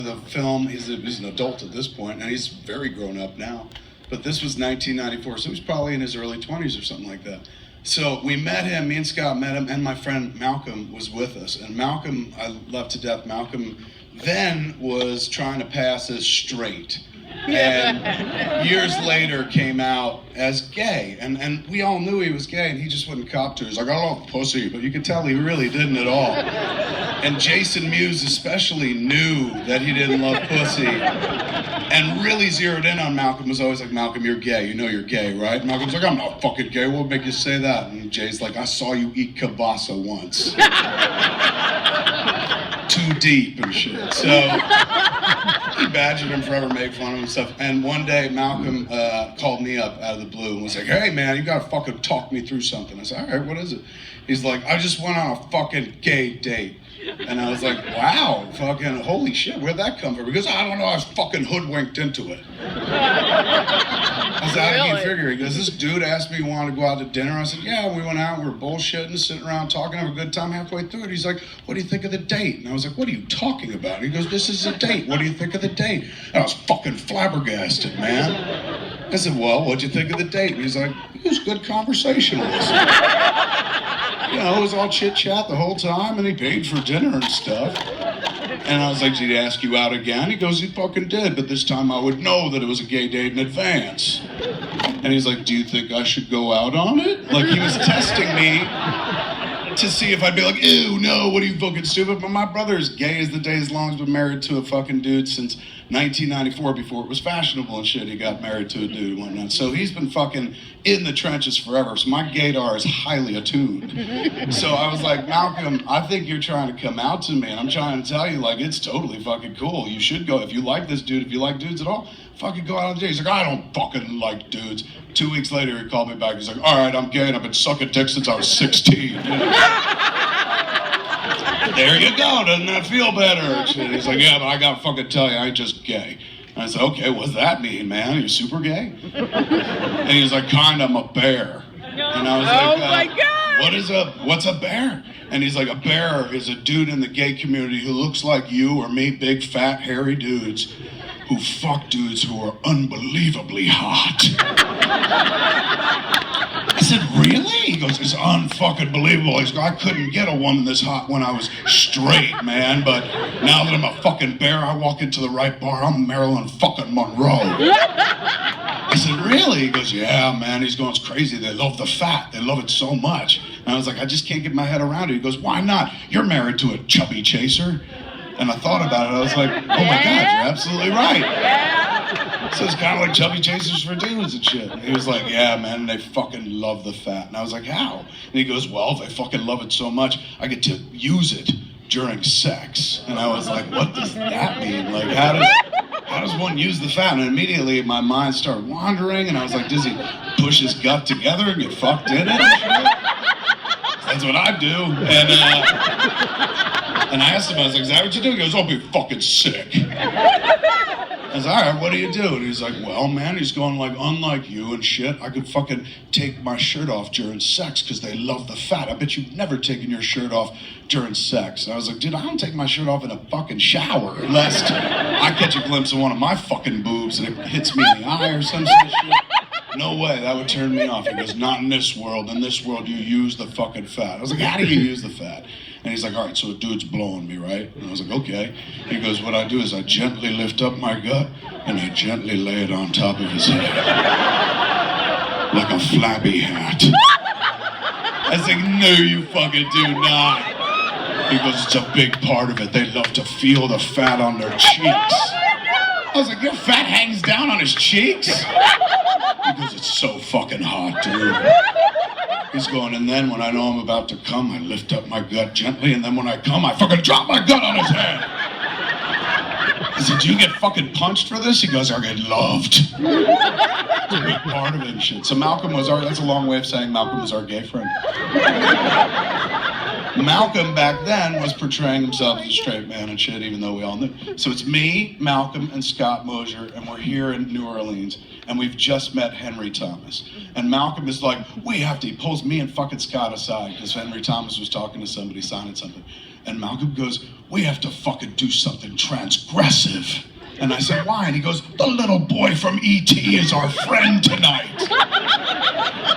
The film, he's an adult at this point, and he's very grown up now. But this was 1994, so he was probably in his early 20s or something like that. So we met him, me and Scott met him, and my friend Malcolm was with us. And Malcolm, I love to death, Malcolm then was trying to pass as straight. And years later came out as gay. And we all knew he was gay, and he just wouldn't cop to it. He's like, I love pussy, but you could tell he really didn't at all. And Jason Mewes especially knew that he didn't love pussy and really zeroed in on Malcolm. Was always like, Malcolm, you're gay. You know you're gay, right? Malcolm's like, I'm not fucking gay. What would make you say that? And Jay's like, I saw you eat kielbasa once. Too deep and shit. So he badgered him forever, made fun of him and stuff. And one day Malcolm called me up out of the blue and was like, hey man, you gotta fucking talk me through something. I said, all right, what is it? He's like, I just went on a fucking gay date. And I was like, wow, fucking holy shit, where'd that come from? Because I don't know, I was fucking hoodwinked into it. I said, how did you figure? He goes, this dude asked me if he wanted to go out to dinner. I said, yeah, we went out, we were bullshitting, sitting around talking, having a good time. Halfway through it, he's like, what do you think of the date? And I was like, what are you talking about? And he goes, this is a date, what do you think of the date? And I was fucking flabbergasted, man. I said, well, what'd you think of the date? And he's like, it was good conversationalist. You know, it was all chit-chat the whole time, and he paid for dinner and stuff. And I was like, did he ask you out again? He goes, he fucking did, but this time I would know that it was a gay date in advance. And he's like, do you think I should go out on it? Like, he was testing me to see if I'd be like, ew, no, what are you fucking stupid? But my brother is gay as the day, as long as been married to a fucking dude since 1994, before it was fashionable and shit. He got married to a dude and whatnot. So he's been fucking in the trenches forever. So my gaydar is highly attuned. So I was like, Malcolm, I think you're trying to come out to me, and I'm trying to tell you, like, it's totally fucking cool. You should go. If you like this dude, if you like dudes at all, fucking go out on the date. He's like, I don't fucking like dudes. 2 weeks later, he called me back. He's like, all right, I'm gay, and I've been sucking dick since I was 16. There you go, doesn't that feel better? Shit. He's like, yeah, but I gotta fucking tell you, I ain't just gay. And I said, okay, what's that mean, man? You're super gay? And he's like, kinda, I'm a bear. And I was like, my God! What's a bear? And he's like, a bear is a dude in the gay community who looks like you or me, big, fat, hairy dudes who fuck dudes who are unbelievably hot. I said, really? He goes, it's unfucking believable. He's like, I couldn't get a woman this hot when I was straight, man, but now that I'm a fucking bear, I walk into the right bar, I'm Marilyn fucking Monroe. I said, really? He goes, yeah, man. He's going, it's crazy. They love the fat. They love it so much. And I was like, I just can't get my head around it. He goes, why not? You're married to a chubby chaser. And I thought about it. I was like, oh my God, you're absolutely right. So it's kind of like chubby chasers for dudes and shit. And he was like, yeah, man, they fucking love the fat. And I was like, how? And he goes, well, they fucking love it so much, I get to use it during sex. And I was like, what does that mean? Like, how does one use the fat? And immediately my mind started wandering, and I was like, does he push his gut together and get fucked in it? That's what I do. And I asked him, I was like, is that what you do? He goes, I'll be fucking sick. I was like, all right, what do you do? And he's like, well, man, he's going like, unlike you and shit, I could fucking take my shirt off during sex because they love the fat. I bet you've never taken your shirt off during sex. And I was like, dude, I don't take my shirt off in a fucking shower lest I catch a glimpse of one of my fucking boobs and it hits me in the eye or some shit. No way, that would turn me off. He goes, not in this world. In this world, you use the fucking fat. I was like, how do you use the fat? And he's like, all right, so a dude's blowing me, right? And I was like, okay. He goes, what I do is I gently lift up my gut and I gently lay it on top of his head. Like a flabby hat. I was like, no, you fucking do not. He goes, it's a big part of it. They love to feel the fat on their cheeks. I was like, your fat hangs down on his cheeks? He goes, it's so fucking hot, dude. He's going, and then when I know I'm about to come, I lift up my gut gently, and then when I come, I fucking drop my gut on his head. I said, do you get fucking punched for this? He goes, I get loved. It's a big part of it and shit. So Malcolm was that's a long way of saying Malcolm was our gay friend. Malcolm back then was portraying himself as a straight man and shit, even though we all knew. So it's me, Malcolm, and Scott Mosier, and we're here in New Orleans, and we've just met Henry Thomas. And Malcolm is like, he pulls me and fucking Scott aside, because Henry Thomas was talking to somebody, signing something. And Malcolm goes, we have to fucking do something transgressive. And I said, why? And he goes, the little boy from E.T. is our friend tonight.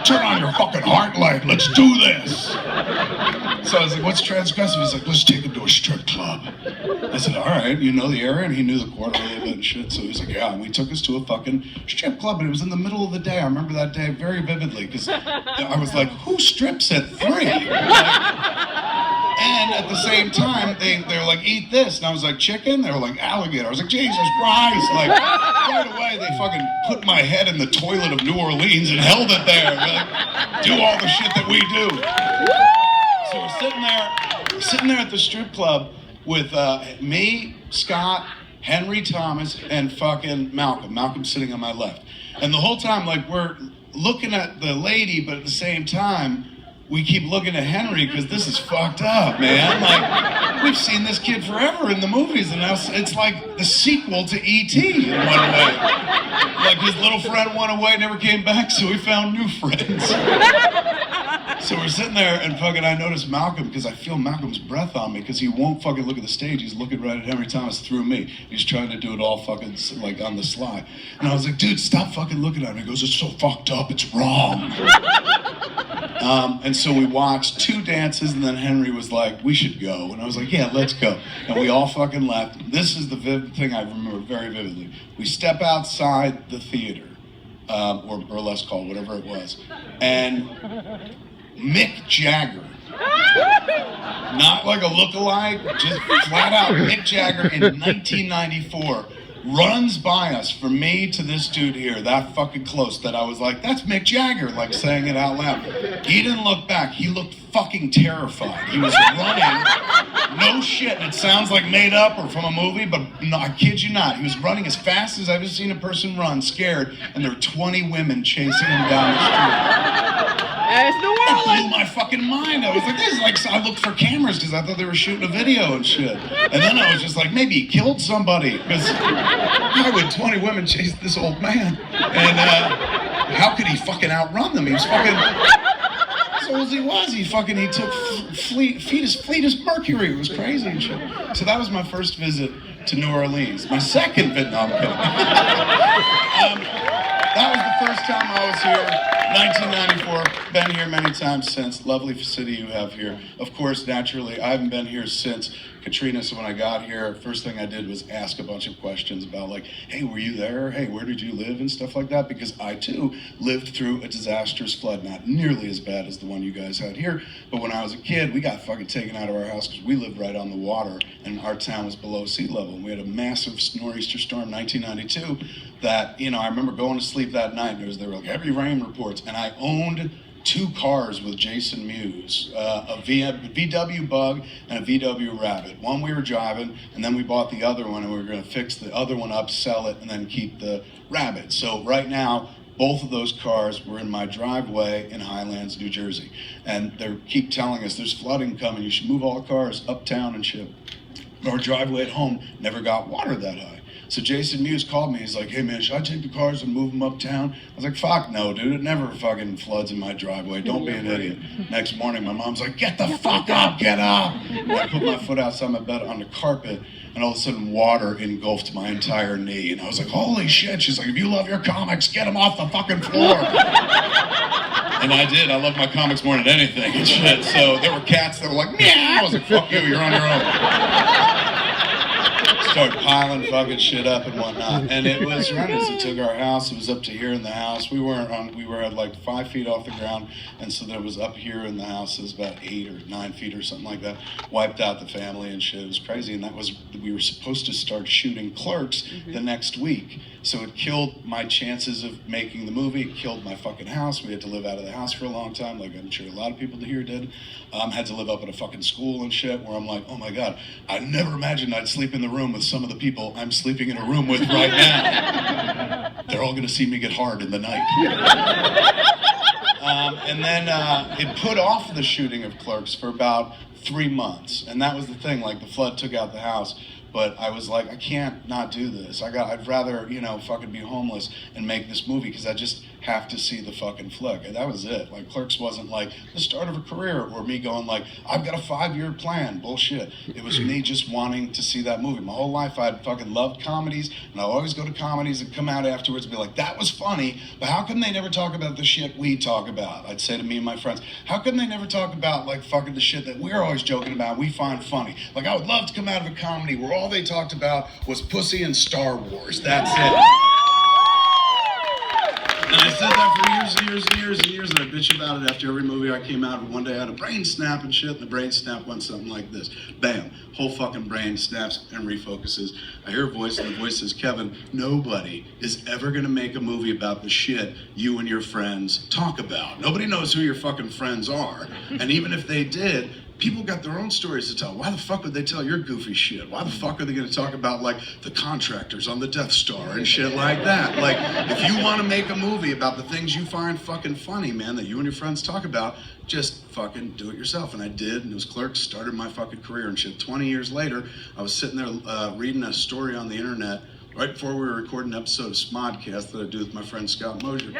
Turn on your fucking heart light, let's do this. So I was like, what's transgressive? He's like, let's take him to a strip club. I said, all right, you know the area? And he knew the quarter a little bit and shit. So he was like, yeah. And we took us to a fucking strip club, and it was in the middle of the day. I remember that day very vividly, because I was like, who strips at 3? And at the same time, they were like, eat this. And I was like, chicken? They were like, alligator. I was like, Jesus Christ. Like, right away, they fucking put my head in the toilet of New Orleans and held it there. Like, do all the shit that we do. So we're sitting there at the strip club with me, Scott, Henry Thomas, and fucking Malcolm. Malcolm's sitting on my left. And the whole time, like, we're looking at the lady, but at the same time, we keep looking at Henry because this is fucked up, man. Like, we've seen this kid forever in the movies, and now it's like the sequel to E.T. in one way. Like, his little friend went away, never came back, so we found new friends. So we're sitting there, and fucking I notice Malcolm, because I feel Malcolm's breath on me, because he won't fucking look at the stage. He's looking right at Henry Thomas through me. He's trying to do it all fucking, like, on the sly. And I was like, dude, stop fucking looking at me. He goes, it's so fucked up, it's wrong. And so we watched 2 dances, and then Henry was like, we should go. And I was like, yeah, let's go. And we all fucking left. This is the thing I remember very vividly. We step outside the theater, or burlesque hall, whatever it was, and Mick Jagger, not like a lookalike, just flat out Mick Jagger in 1994, runs by us from me to this dude here, that fucking close, that I was like, that's Mick Jagger, like saying it out loud. He didn't look back. He looked fucking terrified. He was running, no shit, and it sounds like made up or from a movie, but no, I kid you not. He was running as fast as I've ever seen a person run, scared, and there were 20 women chasing him down the street. That's the It world. blew my fucking mind. I was like, this is like, I looked for cameras because I thought they were shooting a video and shit. And then I was just like, maybe he killed somebody, because why would 20 women chase this old man? And how could he fucking outrun them? He was fucking, as old as he was, he took fleet as Mercury. It was crazy and shit. So that was my first visit to New Orleans. My second visit, no, I'm kidding. That was the first time I was here. 1994, been here many times since. Lovely city you have here. Of course, naturally, I haven't been here since Katrina, so when I got here, first thing I did was ask a bunch of questions about, like, hey, were you there? Hey, where did you live? And stuff like that, because I, too, lived through a disastrous flood, not nearly as bad as the one you guys had here, but when I was a kid, we got fucking taken out of our house because we lived right on the water, and our town was below sea level, and we had a massive nor'easter storm, 1992, that, you know, I remember going to sleep that night, and there were like heavy rain reports, and I owned 2 cars with Jason Mewes, a VW Bug and a VW Rabbit. One we were driving, and then we bought the other one, and we were going to fix the other one up, sell it, and then keep the Rabbit. So right now, both of those cars were in my driveway in Highlands, New Jersey. And they keep telling us there's flooding coming, you should move all the cars uptown and shit. Our driveway at home never got water that high. So Jason Mewes called me. He's like, hey, man, should I take the cars and move them uptown? I was like, fuck no, dude. It never fucking floods in my driveway. Don't be an idiot. Next morning, my mom's like, get the fuck up, get up. And I put my foot outside my bed on the carpet, and all of a sudden, water engulfed my entire knee. And I was like, holy shit. She's like, if you love your comics, get them off the fucking floor. And I did. I love my comics more than anything and shit. So there were cats that were like, meow. I was like, fuck you, you're on your own. Started piling fucking shit up and whatnot, and it was horrendous. It took our house. It was up to here in the house. We were at like 5 feet off the ground, and so there was up here in the house. It was about 8 or 9 feet or something like that. Wiped out the family and shit. It was crazy, and we were supposed to start shooting Clerks the next week. So it killed my chances of making the movie. It killed my fucking house. We had to live out of the house for a long time, like I'm sure a lot of people here did. Had to live up at a fucking school and shit, where I'm like, oh my God, I never imagined I'd sleep in the room with some of the people I'm sleeping in a room with right now. They're all gonna see me get hard in the night. And then it put off the shooting of Clerks for about 3 months. And that was the thing, like the flood took out the house. But I was like, I can't not do this. I'd rather, fucking be homeless and make this movie, because I just have to see the fucking flick. And that was it. Like, Clerks wasn't like the start of a career or me going like, I've got a 5-year plan. Bullshit. It was me just wanting to see that movie. My whole life I'd fucking loved comedies, and I always go to comedies and come out afterwards and be like, that was funny, but how come they never talk about the shit we talk about? I'd say to me and my friends, how come they never talk about like fucking the shit that we're always joking about, we find funny? Like, I would love to come out of a comedy where all they talked about was pussy and Star Wars. That's it. And I said that for years and years and years and years, and I bitch about it after every movie I came out. And one day I had a brain snap and shit, and the brain snap went something like this. Bam. Whole fucking brain snaps and refocuses. I hear a voice, and the voice says, Kevin, nobody is ever gonna make a movie about the shit you and your friends talk about. Nobody knows who your fucking friends are. And even if they did, people got their own stories to tell. Why the fuck would they tell your goofy shit? Why the fuck are they going to talk about, like, the contractors on the Death Star and shit like that? Like, if you want to make a movie about the things you find fucking funny, man, that you and your friends talk about, just fucking do it yourself. And I did, and it was Clerks, started my fucking career and shit. 20 years later, I was sitting there reading a story on the internet right before we were recording an episode of Smodcast that I do with my friend Scott Mosier.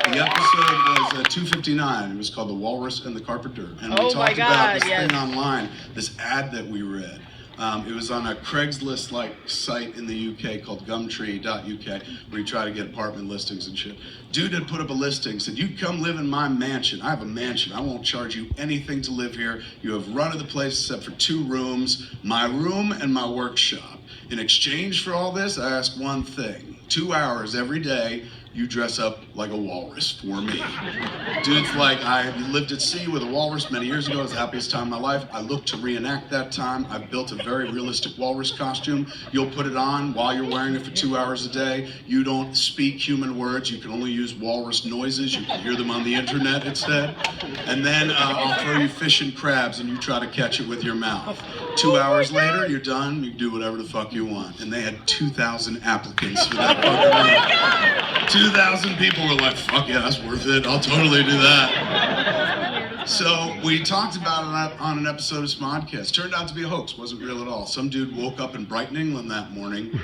The episode was 259. It was called The Walrus and the Carpenter. And we talked about this thing online, this ad that we read. It was on a Craigslist-like site in the UK called Gumtree.uk, where you try to get apartment listings and shit. Dude had put up a listing, said, you come live in my mansion. I have a mansion. I won't charge you anything to live here. You have run of the place except for 2 rooms, my room and my workshop. In exchange for all this, I ask one thing. 2 hours every day, you dress up like a walrus for me. Dude's like, I lived at sea with a walrus many years ago. It was the happiest time of my life. I look to reenact that time. I've built a very realistic walrus costume. You'll put it on while you're wearing it for 2 hours a day. You don't speak human words. You can only use walrus noises. You can hear them on the internet instead. And then I'll throw you fish and crabs and you try to catch it with your mouth. 2 hours later, you're done. You can do whatever the fuck you want. And they had 2,000 applicants for that fucking room. 2,000 people were like, fuck yeah, that's worth it. I'll totally do that. So we talked about it on an episode of Smodcast. Turned out to be a hoax. Wasn't real at all. Some dude woke up in Brighton, England that morning,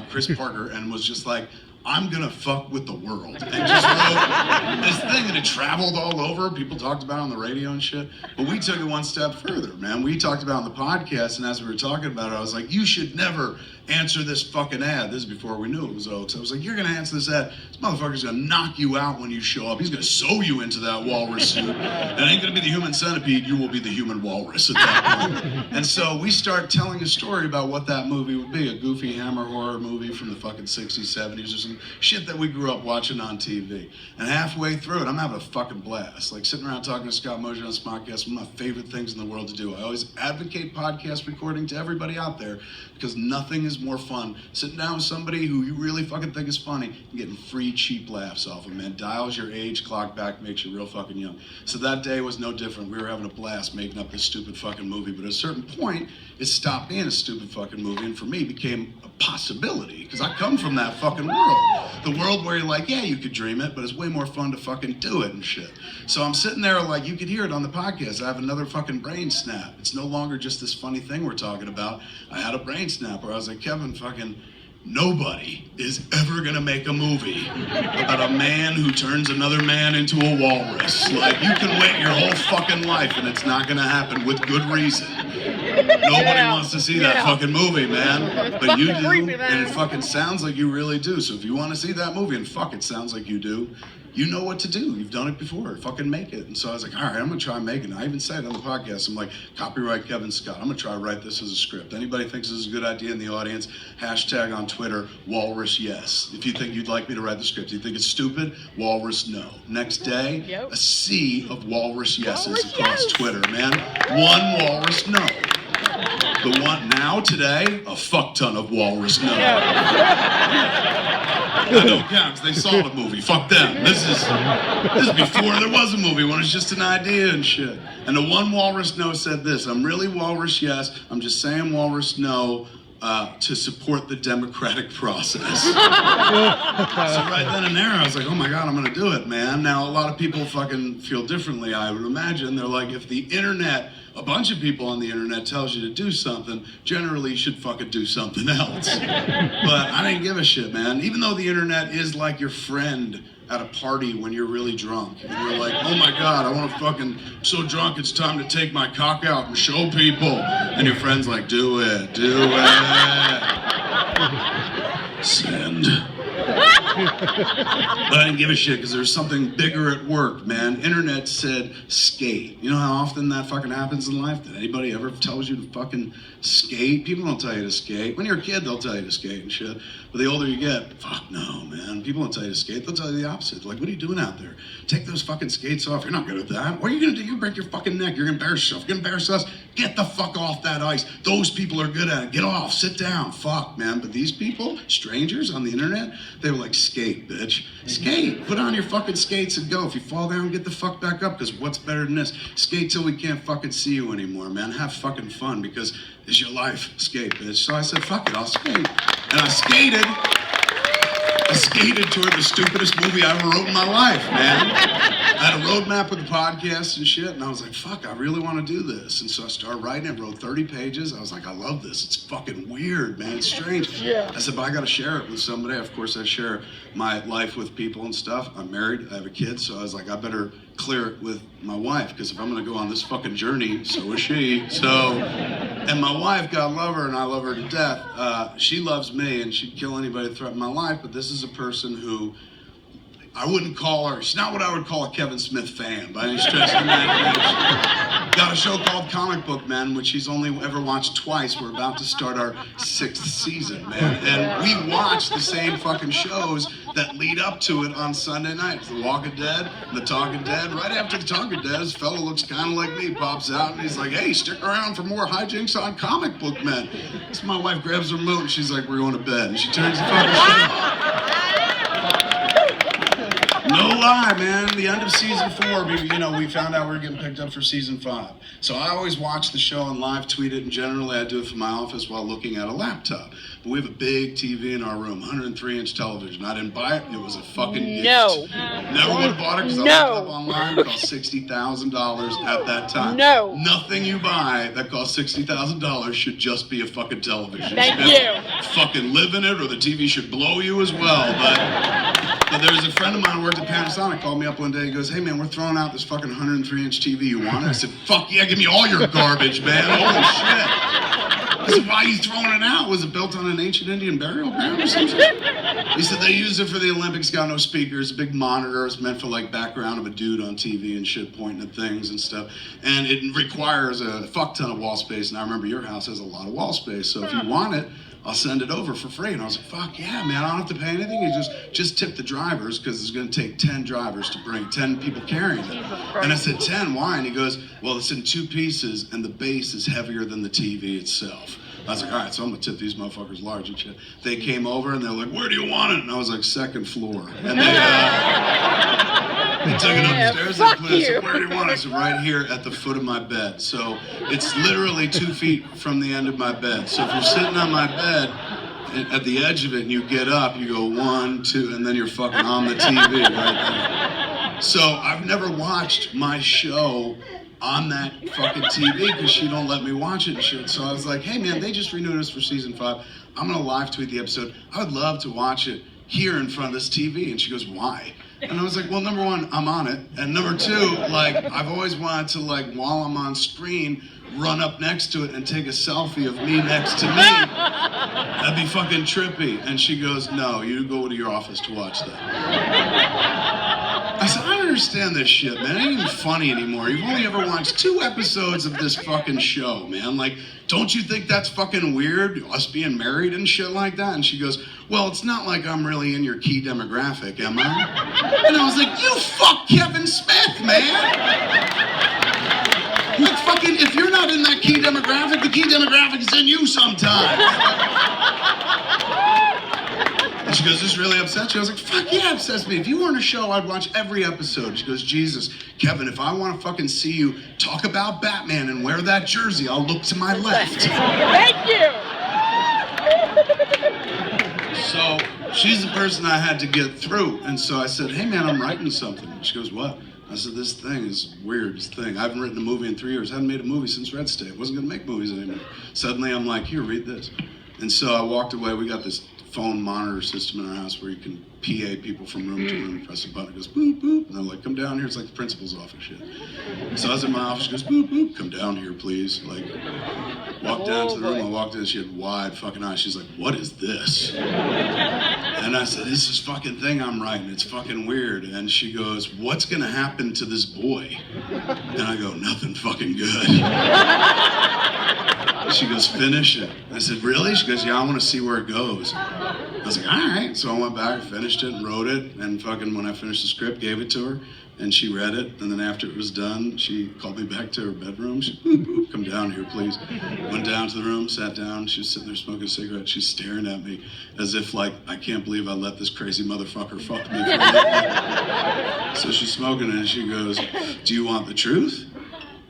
Chris Parker, and was just like, I'm gonna fuck with the world. And just wrote this thing, and it traveled all over. People talked about it on the radio and shit. But we took it one step further, man. We talked about it on the podcast, and as we were talking about it, I was like, you should never answer this fucking ad. This is before we knew it was a hoax. I was like, you're gonna answer this ad. This motherfucker's gonna knock you out when you show up. He's gonna sew you into that walrus suit. And it ain't gonna be the human centipede, you will be the human walrus at that point. And so we start telling a story about what that movie would be, a goofy hammer horror movie from the fucking 60s, 70s, or some shit that we grew up watching on TV. And halfway through it, I'm having a fucking blast. Like, sitting around talking to Scott Mosier on this podcast, one of my favorite things in the world to do. I always advocate podcast recording to everybody out there, because nothing is more fun sitting down with somebody who you really fucking think is funny and getting free cheap laughs off of, man. Dials your age clock back, makes you real fucking young. So that day was no different. We were having a blast making up this stupid fucking movie, but at a certain point it stopped being a stupid fucking movie, and for me became a possibility, because I come from that fucking world. The world where you're like, yeah, you could dream it, but it's way more fun to fucking do it and shit. So I'm sitting there like, you could hear it on the podcast, I have another fucking brain snap. It's no longer just this funny thing we're talking about. I had a brain snap where I was like, Kevin, fucking nobody is ever gonna make a movie about a man who turns another man into a walrus. Like, you can wait your whole fucking life and it's not gonna happen, with good reason. Nobody wants to see that fucking movie, man. But you do, and it fucking sounds like you really do. So if you want to see that movie, and fuck, it sounds like you do, you know what to do. You've done it before. Fucking make it. And so I was like, all right, I'm going to try making it. I even said on the podcast, I'm like, copyright Kevin Scott. I'm going to try to write this as a script. Anybody thinks this is a good idea in the audience, hashtag on Twitter, walrus yes. If you think you'd like me to write the script, you think it's stupid, walrus no. Next day, a sea of walrus yeses across Twitter, man. One walrus no. The one now, today, a fuck ton of walrus no. I don't count, because they saw the movie. Fuck them. This is before there was a movie, when it's just an idea and shit. And the one walrus no said this: I'm really walrus yes, I'm just saying walrus no to support the democratic process. So right then and there, I was like, oh my God, I'm gonna do it, man. Now, a lot of people fucking feel differently, I would imagine. They're like, if the internet a bunch of people on the internet tells you to do something, generally you should fucking do something else. But I didn't give a shit, man. Even though the internet is like your friend at a party when you're really drunk. And you're like, oh my God, I want to fucking, I'm so drunk it's time to take my cock out and show people. And your friend's like, do it. Send. But I didn't give a shit because there's something bigger at work, man. Internet said skate. You know how often that fucking happens in life? That anybody ever tells you to fucking skate? People don't tell you to skate. When you're a kid, they'll tell you to skate and shit. But the older you get, fuck no, man. People don't tell you to skate. They'll tell you the opposite. Like, what are you doing out there? Take those fucking skates off. You're not good at that. What are you gonna do? You break your fucking neck. You're gonna embarrass yourself. You're gonna embarrass us. Get the fuck off that ice. Those people are good at it. Get off. Sit down. Fuck, man. But these people, strangers on the internet, they were like, skate, bitch. Skate. Put on your fucking skates and go. If you fall down, get the fuck back up, because what's better than this? Skate till we can't fucking see you anymore, man. Have fucking fun, because it's your life. Skate, bitch. So I said, fuck it, I'll skate. And I skated toward the stupidest movie I ever wrote in my life, man. I had a roadmap with the podcast and shit, and I was like, fuck, I really want to do this. And so I started writing it, wrote 30 pages. I was like, I love this. It's fucking weird, man. It's strange. Yeah. I said, but I got to share it with somebody. Of course, I share my life with people and stuff. I'm married. I have a kid. So I was like, I better clear it with my wife, because if I'm going to go on this fucking journey, so is she. And my wife, God love her, and I love her to death. She loves me, and she'd kill anybody that threatened my life, but this is a person who I wouldn't call her, she's not what I would call a Kevin Smith fan by any stretch of the imagination. Got a show called Comic Book Men, which she's only ever watched twice. We're about to start our 6th season, man. And we watch the same fucking shows that lead up to it on Sunday nights. The Walking Dead, The Talking Dead. Right after The Talking Dead, this fellow looks kind of like me, pops out, and he's like, hey, stick around for more hijinks on Comic Book Men. So my wife grabs her remote, and she's like, we're going to bed. And she turns the fucking show on. No lie, man. The end of season 4, we found out we were getting picked up for season 5. So I always watch the show and live tweet it, and generally I do it from my office while looking at a laptop. But we have a big TV in our room, 103-inch television. I didn't buy it. It was a fucking gift. No. Never would have bought it because I looked it up online. It cost $60,000 at that time. No. Nothing you buy that costs $60,000 should just be a fucking television. Thank you. Fucking live in it, or the TV should blow you as well. But there was a friend of mine who worked at Panasonic, called me up one day. He goes, hey, man, we're throwing out this fucking 103-inch TV. You want it? I said, fuck yeah, give me all your garbage, man. Holy shit. I said, why are you throwing it out? Was it built on an ancient Indian burial ground or something? He said, they used it for the Olympics, got no speakers, big monitor. It's meant for like background of a dude on TV and shit pointing at things and stuff. And it requires a fuck ton of wall space. And I remember your house has a lot of wall space. So if you want it, I'll send it over for free. And I was like, fuck yeah, man, I don't have to pay anything. You just tip the drivers, because it's going to take 10 drivers to bring 10 people carrying it. And I said, 10, why? And he goes, well, it's in 2 pieces, and the base is heavier than the TV itself. I was like, all right, so I'm going to tip these motherfuckers large and shit. They came over, and they're like, where do you want it? And I was like, 2nd floor. And they took it upstairs and put it. I said, where do you want it? I said, right here at the foot of my bed. So it's literally 2 feet from the end of my bed. So if you're sitting on my bed, at the edge of it, and you get up, you go 1, 2, and then you're fucking on the TV right there. So I've never watched my show on that fucking TV because she don't let me watch it and shit. So I was like, hey man, they just renewed us for season 5. I'm gonna live tweet the episode. I would love to watch it here in front of this TV. And she goes, why? And I was like, well, number 1, I'm on it. And number 2, like, I've always wanted to, like, while I'm on screen, run up next to it and take a selfie of me next to me. That'd be fucking trippy. And she goes, no, you go to your office to watch that. I said, I don't understand this shit, man. It ain't even funny anymore. You've only ever watched 2 episodes of this fucking show, man. Like, don't you think that's fucking weird, us being married and shit like that? And she goes, well, it's not like I'm really in your key demographic, am I? And I was like, you fuck Kevin Smith, man. Like, fucking, if you're not in that key demographic, the key demographic is in you sometimes. And she goes, this really upsets you? I was like, fuck yeah, it upsets me. If you were on a show, I'd watch every episode. She goes, Jesus, Kevin, if I want to fucking see you talk about Batman and wear that jersey, I'll look to my left. Thank you. So she's the person I had to get through. And so I said, hey man, I'm writing something. And she goes, what? I said, this thing is weird, this thing. I haven't written a movie in 3 years. I hadn't made a movie since Red State. Wasn't gonna make movies anymore. Suddenly I'm like, here, read this. And so I walked away. We got this phone monitor system in our house where you can PA people from room to room, press a button, it goes boop, boop, and they're like, come down here. It's like the principal's office shit. So I was in my office, she goes boop, boop, come down here, please. Like, walked down to the room, I walked in, she had wide fucking eyes. She's like, what is this? And I said, this is fucking thing I'm writing, it's fucking weird. And she goes, what's gonna happen to this boy? And I go, nothing fucking good. She goes, finish it. I said, really? She goes, yeah, I want to see where it goes. I was like, all right. So I went back, finished it, and wrote it. And fucking when I finished the script, gave it to her. And she read it. And then after it was done, she called me back to her bedroom. She, boop, boop, come down here, please. Went down to the room, sat down. She was sitting there smoking a cigarette. She's staring at me as if like, I can't believe I let this crazy motherfucker fuck me. So she's smoking it, and she goes, do you want the truth?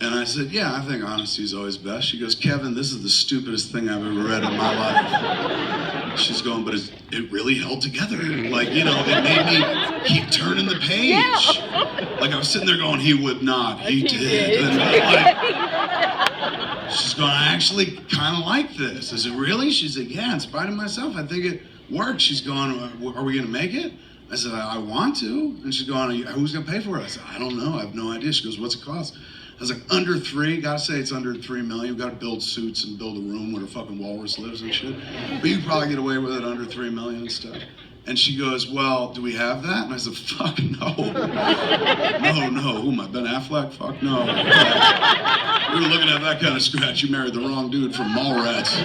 And I said, yeah, I think honesty is always best. She goes, Kevin, this is the stupidest thing I've ever read in my life. She's going, but it really held together. Like, you know, it made me keep turning the page. Yeah. Like, I was sitting there going, he would not, he did. And like, she's going, I actually kind of like this. I said, really? She's like, yeah, in spite of myself, I think it works. She's going, are we going to make it? I said, I want to. And she's going, who's going to pay for it? I said, I don't know, I have no idea. She goes, what's it cost? I was like, under 3, gotta say it's under 3 million. We've gotta build suits and build a room where the fucking walrus lives and shit. But you can probably get away with it under 3 million and stuff. And she goes, well, do we have that? And I said, fuck no. No. Who am I, Ben Affleck? Fuck no. We were looking at that kind of scratch. You married the wrong dude from Mallrats.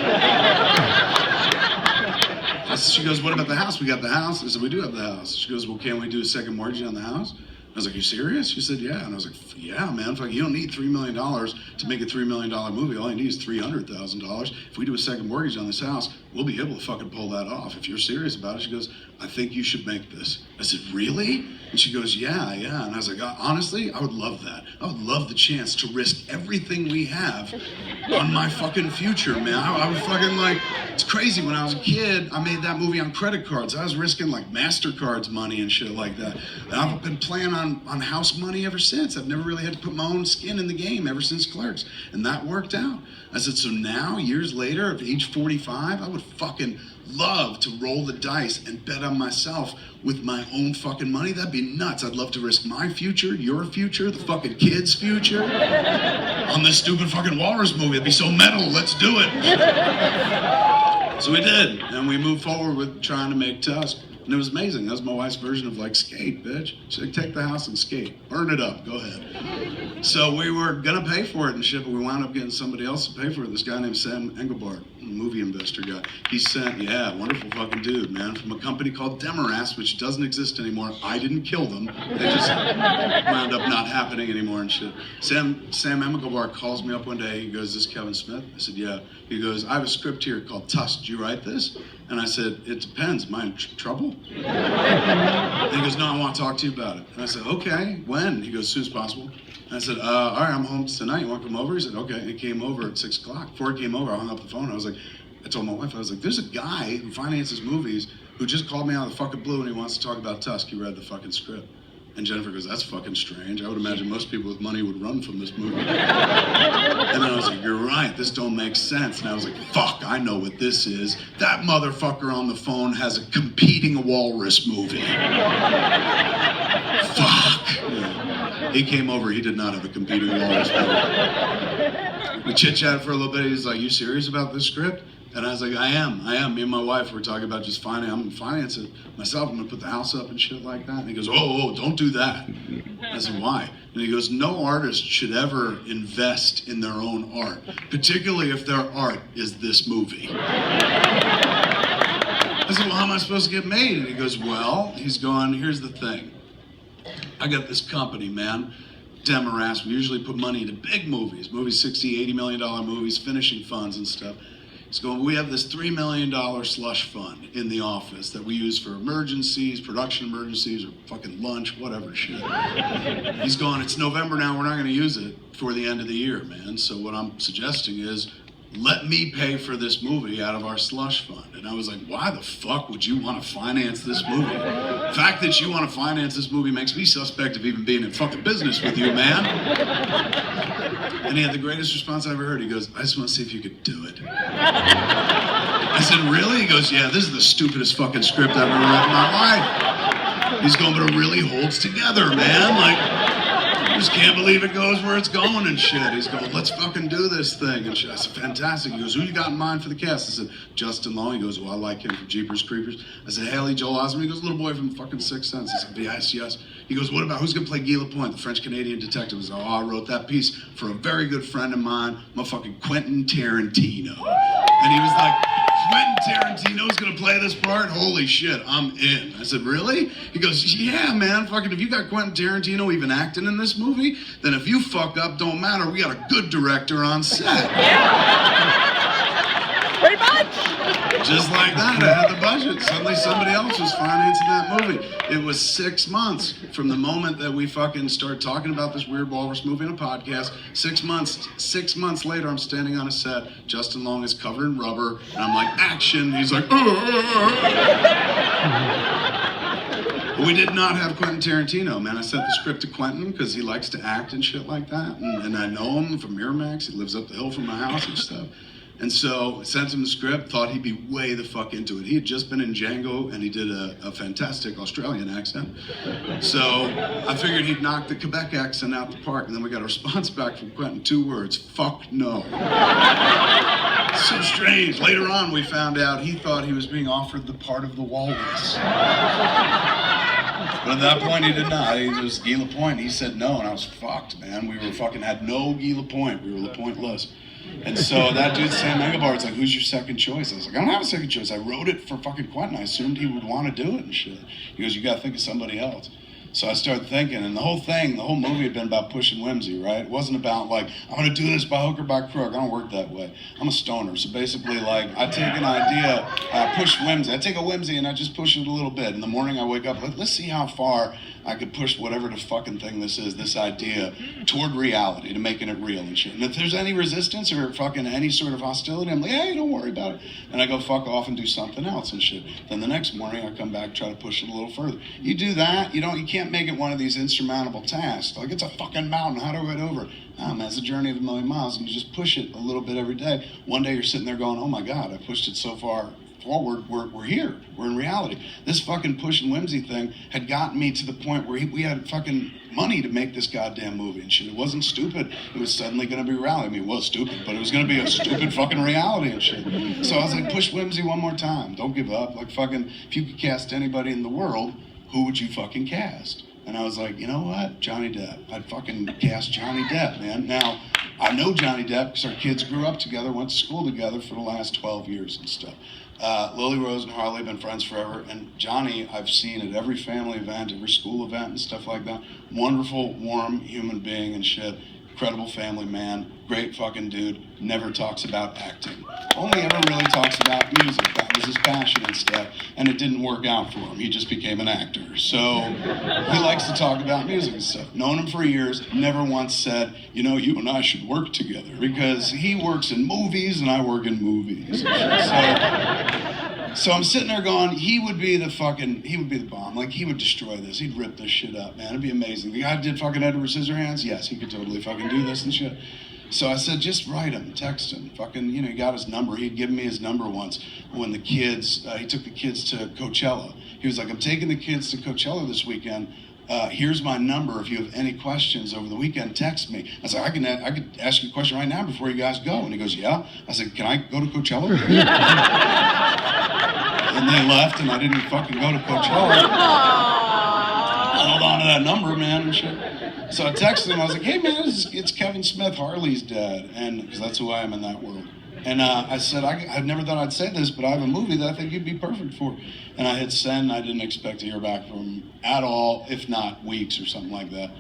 She goes, what about the house? We got the house. I said, we do have the house. She goes, well, can't we do a second mortgage on the house? I was like, you serious? She said, yeah. And I was like, yeah, man. Fuck, you don't need $3 million to make a $3 million movie. All you need is $300,000. If we do a second mortgage on this house, we'll be able to fucking pull that off. If you're serious about it. She goes, I think you should make this. I said, really? And she goes, yeah. And I was like, honestly, I would love that. I would love the chance to risk everything we have on my fucking future, man. I was fucking like, it's crazy. When I was a kid, I made that movie on credit cards. I was risking like MasterCard's money and shit like that. And I've been playing on house money ever since. I've never really had to put my own skin in the game ever since Clerks. And that worked out. I said, so now, years later, at age 45, I would fucking love to roll the dice and bet on myself with my own fucking money. That'd be nuts. I'd love to risk my future, your future, the fucking kids' future on this stupid fucking walrus movie. It'd be so metal. Let's do it. So we did, and we moved forward with trying to make Tusk. And it was amazing. That was my wife's version of like, skate, bitch. She's like, take the house and skate. Burn it up. Go ahead. So we were going to pay for it and shit, but we wound up getting somebody else to pay for it. This guy named Sam Engelbart, a movie investor guy. He sent, wonderful fucking dude, man, from a company called Demarest, which doesn't exist anymore. I didn't kill them. They just wound up not happening anymore and shit. Sam Engelbart calls me up one day. He goes, this is Kevin Smith? I said, yeah. He goes, I have a script here called Tusk. Did you write this? And I said, it depends. Am I in trouble? And he goes, no, I want to talk to you about it. And I said, okay, when? He goes, as soon as possible. And I said, all right, I'm home tonight. You want to come over? He said, okay. And he came over at 6 o'clock. Before he came over, I hung up the phone. I was like, I told my wife, I was like, there's a guy who finances movies who just called me out of the fucking blue and he wants to talk about Tusk. He read the fucking script. And Jennifer goes, that's fucking strange. I would imagine most people with money would run from this movie. And then I was like, you're right, this don't make sense. And I was like, fuck, I know what this is. That motherfucker on the phone has a competing walrus movie. Fuck. Yeah. He came over, he did not have a competing walrus movie. We chit-chatted for a little bit. He's like, you serious about this script? And I was like, I am. Me and my wife were talking about just I'm going to finance it myself. I'm going to put the house up and shit like that. And he goes, oh, don't do that. I said, why? And he goes, no artist should ever invest in their own art, particularly if their art is this movie. I said, well, how am I supposed to get made? And he goes, well, he's going, here's the thing. I got this company, man. Demarest. We usually put money into big movies, $60, $80 million movies, finishing funds and stuff. So we have this $3 million slush fund in the office that we use for emergencies, production emergencies, or fucking lunch, whatever shit. He's going, it's November now, we're not going to use it before the end of the year, man. So what I'm suggesting is, let me pay for this movie out of our slush fund. And I was like, why the fuck would you want to finance this movie? The fact that you want to finance this movie makes me suspect of even being in fucking business with you, man. And he had the greatest response I ever heard. He goes, I just want to see if you could do it. I said, really? He goes, yeah, this is the stupidest fucking script I've ever read in my life. He's going, but it really holds together, man. Like, I just can't believe it goes where it's going and shit. He's going, let's fucking do this thing and shit. I said, fantastic. He goes, who you got in mind for the cast? I said, Justin Long. He goes, well, I like him from Jeepers Creepers. I said, Haley Joel Osment. He goes, little boy from fucking Sixth Sense. I said, yes, yes. He goes, what about, who's going to play Guy Lapointe, the French-Canadian detective? I said, I wrote that piece for a very good friend of mine, motherfucking Quentin Tarantino. And he was like, Quentin Tarantino's gonna play this part? Holy shit, I'm in. I said, really? He goes, yeah, man, fucking if you got Quentin Tarantino even acting in this movie, then if you fuck up, don't matter. We got a good director on set. Yeah. Pretty much. Just like that, I had the budget. Suddenly somebody else was financing that movie. It was 6 months from the moment that we fucking started talking about this Weird Walrus movie in a podcast. 6 months. 6 months later, I'm standing on a set. Justin Long is covered in rubber, and I'm like, action. He's like, we did not have Quentin Tarantino, man. I sent the script to Quentin because he likes to act and shit like that. And I know him from Miramax. He lives up the hill from my house and stuff. And so I sent him the script, thought he'd be way the fuck into it. He had just been in Django, and he did a fantastic Australian accent. So I figured he'd knock the Quebec accent out the park, and then we got a response back from Quentin, 2 words, fuck no. So strange. Later on, we found out he thought he was being offered the part of the walrus. But at that point, he did not. It was Guy Lapointe. He said no, and I was fucked, man. We were fucking had no Guy Lapointe. We were Lapointe-less. And so that dude, Sam Engelbart's like, who's your second choice? I was like, I don't have a second choice. I wrote it for fucking Quentin. I assumed he would want to do it and shit. He goes, you gotta think of somebody else. So I started thinking, and the whole movie had been about pushing whimsy, right? It wasn't about like, I'm gonna do this by hook or by crook. I don't work that way. I'm a stoner. So basically, like, I take an idea, I push whimsy. I take a whimsy and I just push it a little bit. In the morning I wake up, let's see how far I could push whatever the fucking thing this is, this idea, toward reality, to making it real and shit. And if there's any resistance or fucking any sort of hostility, I'm like, hey, don't worry about it. And I go fuck off and do something else and shit. Then the next morning I come back, try to push it a little further. You do that, you can't make it one of these insurmountable tasks. Like, it's a fucking mountain, how do I get over it? Man, it's a journey of 1,000,000 miles, and you just push it a little bit every day. One day you're sitting there going, oh my God, I pushed it so far forward, we're here, we're in reality. This fucking push and whimsy thing had gotten me to the point where we had fucking money to make this goddamn movie and shit. It wasn't stupid, it was suddenly gonna be reality. I mean, it was stupid, but it was gonna be a stupid fucking reality and shit. So I was like, push whimsy one more time, don't give up. Like, fucking, if you could cast anybody in the world, who would you fucking cast? And I was like, you know what? Johnny Depp. I'd fucking cast Johnny Depp, man. Now, I know Johnny Depp because our kids grew up together, went to school together for the last 12 years and stuff. Lily Rose and Harley have been friends forever, and Johnny I've seen at every family event, every school event and stuff like that. Wonderful, warm human being and shit. Incredible family man, great fucking dude, never talks about acting. Only ever really talks about music. That was his passion and stuff, and it didn't work out for him. He just became an actor. So he likes to talk about music and stuff. Known him for years, never once said, you and I should work together, because he works in movies and I work in movies. So I'm sitting there going, he would be the bomb. Like, he would destroy this. He'd rip this shit up, man. It'd be amazing. The guy did fucking Edward Scissorhands? Yes, he could totally fucking do this and shit. So I said, just write him, text him. Fucking, he got his number. He'd given me his number once when the kids, he took the kids to Coachella. He was like, I'm taking the kids to Coachella this weekend. Here's my number. If you have any questions over the weekend, text me. I said, I could ask you a question right now before you guys go. And he goes, yeah. I said, can I go to Coachella? And they left, and I didn't fucking go to Coachella. I held on to that number, man, and shit. So I texted him. I was like, hey, man, it's Kevin Smith, Harley's dad, and because that's who I am in that world. And I said, I never thought I'd say this, but I have a movie that I think you'd be perfect for. And I hit send. I didn't expect to hear back from him at all, if not weeks or something like that.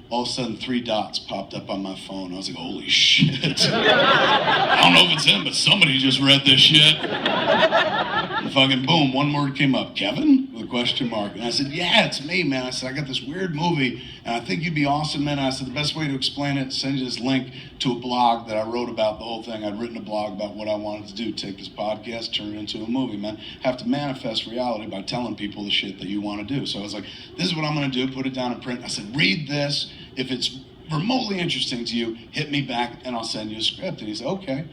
All of a sudden, 3 dots popped up on my phone. I was like, holy shit. I don't know if it's him, but somebody just read this shit. Fucking boom, one word came up, Kevin? With a question mark. And I said, yeah, it's me, man. I said, I got this weird movie, and I think you'd be awesome, man. And I said, the best way to explain it is send you this link to a blog that I wrote about the whole thing. I'd written a blog about what I wanted to do, take this podcast, turn it into a movie, man. Have to manifest reality by telling people the shit that you want to do. So I was like, this is what I'm going to do, put it down in print. I said, read this. If it's remotely interesting to you, hit me back, and I'll send you a script. And he said, okay.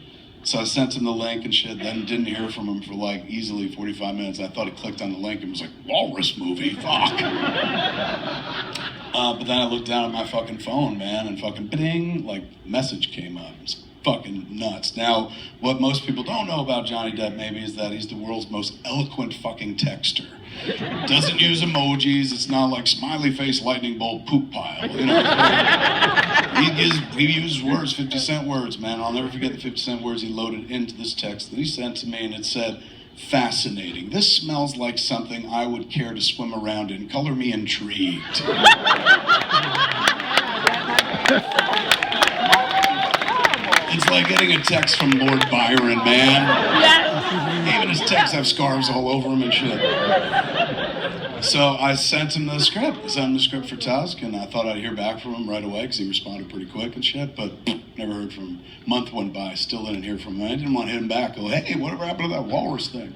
So I sent him the link and shit, then didn't hear from him for like easily 45 minutes. I thought he clicked on the link and was like, walrus movie, fuck. But then I looked down at my fucking phone, man, and fucking ding, like message came up. It's fucking nuts. Now, what most people don't know about Johnny Depp maybe is that he's the world's most eloquent fucking texter. Doesn't use emojis. It's not like smiley face, lightning bolt, poop pile. You know, he uses words, 50 Cent words, man. I'll never forget the 50 Cent words he loaded into this text that he sent to me, and it said, fascinating. This smells like something I would care to swim around in. Color me intrigued. It's like getting a text from Lord Byron, man. Yes. Even his texts have scarves all over him and shit. So I sent him the script. I sent him the script for Tusk, and I thought I'd hear back from him right away because he responded pretty quick and shit, but never heard from him. Month went by, still didn't hear from him. I didn't want to hit him back, go, hey, whatever happened to that walrus thing?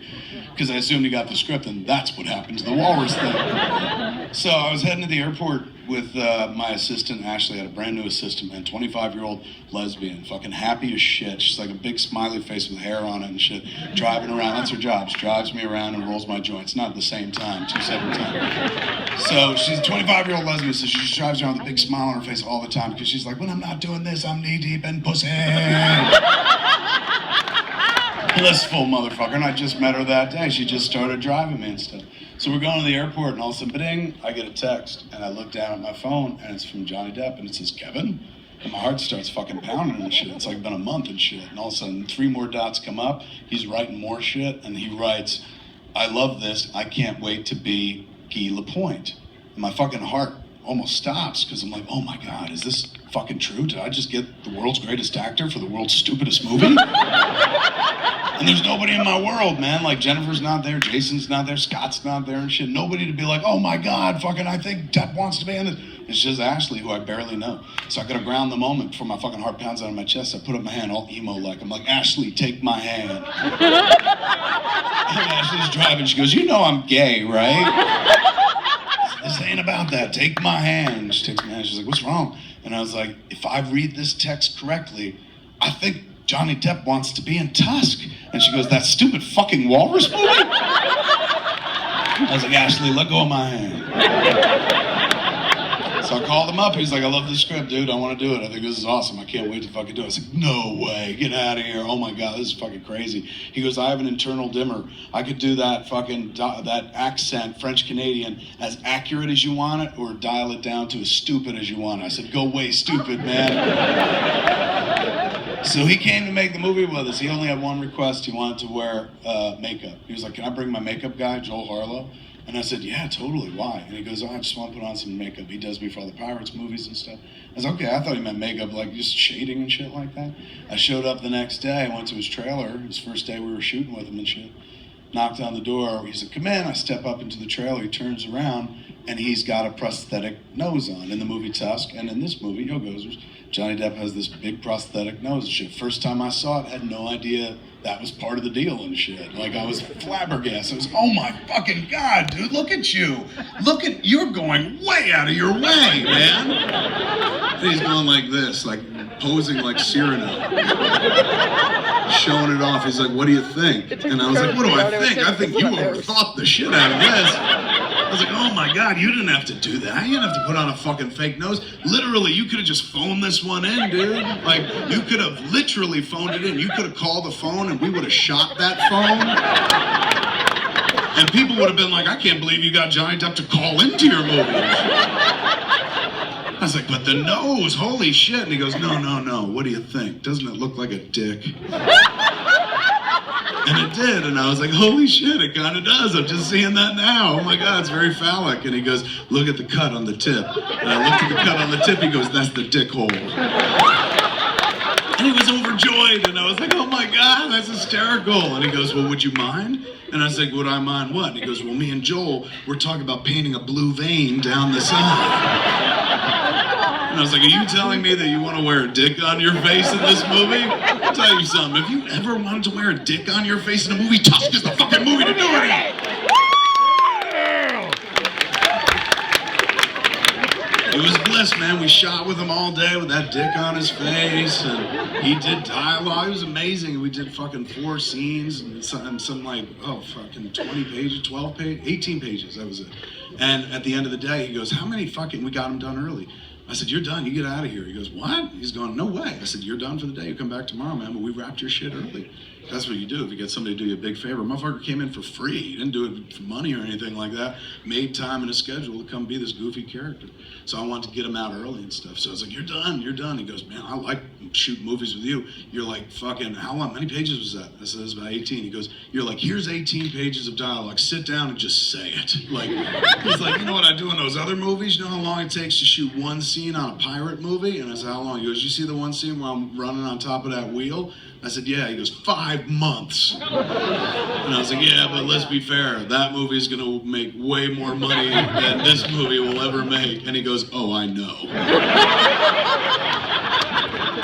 Because I assumed he got the script, and that's what happened to the walrus thing. So I was heading to the airport with my assistant, Ashley. I had a brand new assistant, man, 25-year-old lesbian, fucking happy as shit. She's like a big smiley face with hair on it and shit, driving around. That's her job. She drives me around and rolls my joints. Not at the same time, 2 separate times. So she's a 25-year-old lesbian, so she just drives around with a big smile on her face all the time because she's like, when I'm not doing this, I'm knee-deep in pussy. Blissful motherfucker, and I just met her that day. She just started driving me and stuff. So we're going to the airport, and all of a sudden, ba-ding, I get a text, and I look down at my phone, and it's from Johnny Depp, and it says, Kevin? And my heart starts fucking pounding and shit. It's like been a month and shit. And all of a sudden, 3 more dots come up. He's writing more shit, and he writes, I love this. I can't wait to be Guy Lapointe. And my fucking heart almost stops, because I'm like, oh my God, is this fucking true? Did I just get the world's greatest actor for the world's stupidest movie? And there's nobody in my world, man. Like, Jennifer's not there, Jason's not there, Scott's not there and shit. Nobody to be like, oh my God, fucking, I think Depp wants to be in this. It's just Ashley, who I barely know. So I gotta ground the moment before my fucking heart pounds out of my chest. I put up my hand all emo-like. I'm like, Ashley, take my hand. And Ashley's driving. She goes, you know I'm gay, right? This ain't about that. Take my hand. She takes my hand. She's like, what's wrong? And I was like, if I read this text correctly, I think Johnny Depp wants to be in Tusk. And she goes, that stupid fucking walrus movie? I was like, Ashley, let go of my hand. So I called him up. He's like, I love this script, dude. I want to do it. I think this is awesome. I can't wait to fucking do it. I was like, no way. Get out of here. Oh my God, this is fucking crazy. He goes, I have an internal dimmer. I could do that fucking, that accent, French Canadian, as accurate as you want it, or dial it down to as stupid as you want it. I said, go way stupid, man. So he came to make the movie with us. He only had one request. He wanted to wear makeup. He was like, can I bring my makeup guy, Joel Harlow? And I said, yeah, totally, why? And he goes, oh, I just want to put on some makeup. He does me for all the Pirates movies and stuff. I was like, okay, I thought he meant makeup, like just shading and shit like that. I showed up the next day, I went to his trailer, his first day we were shooting with him and shit. Knocked on the door, he said, come in. I step up into the trailer, he turns around, and he's got a prosthetic nose on. In the movie Tusk, and in this movie, Yo Gozers, Johnny Depp has this big prosthetic nose and shit. First time I saw it, I had no idea that was part of the deal and shit. Like, I was flabbergasted. I was, oh my fucking God, dude, look at you. You're going way out of your way, man. And he's going like this, like posing like Cyrano. Showing it off. He's like, what do you think? And I was like, what do I think? I think you overthought the shit out of this. I was like, oh my God, you didn't have to do that. You didn't have to put on a fucking fake nose. Literally, you could have just phoned this one in, dude. Like, you could have literally phoned it in. You could have called the phone and we would have shot that phone. And people would have been like, I can't believe you got Johnny Depp to call into your movie. I was like, but the nose, holy shit. And he goes, no, what do you think? Doesn't it look like a dick? And it did, and I was like, holy shit, it kind of does. I'm just seeing that now. Oh my God, it's very phallic. And he goes, look at the cut on the tip. And I looked at the cut on the tip, he goes, that's the dick hole. And he was overjoyed, and I was like, oh my God, that's hysterical. And he goes, well, would you mind? And I was like, would I mind what? And he goes, well, me and Joel, we're talking about painting a blue vein down the side. And I was like, are you telling me that you want to wear a dick on your face in this movie? I'll tell you something, if you ever wanted to wear a dick on your face in a movie, Tusk is the fucking movie to do it in. It was bliss, man. We shot with him all day with that dick on his face, and he did dialogue. It was amazing. We did fucking 4 scenes and some like, fucking 20 pages, 12 pages, 18 pages, that was it. And at the end of the day, he goes, how many fucking, we got him done early. I said, you're done, you get out of here. He goes, what? He's going, no way. I said, you're done for the day, you come back tomorrow, man, but we wrapped your shit early. That's what you do if you get somebody to do you a big favor. Motherfucker came in for free. He didn't do it for money or anything like that. Made time in his schedule to come be this goofy character. So I wanted to get him out early and stuff. So I was like, you're done, you're done. He goes, man, I like shooting movies with you. You're like, fucking, how long, many pages was that? I said, it was about 18. He goes, you're like, here's 18 pages of dialogue. Sit down and just say it. Like, he's like, you know what I do in those other movies? You know how long it takes to shoot one scene on a pirate movie? And I said, how long? He goes, you see the one scene where I'm running on top of that wheel? I said, yeah. He goes, 5 months. And I was like, yeah, but let's be fair. That movie is going to make way more money than this movie will ever make. And he goes, oh, I know.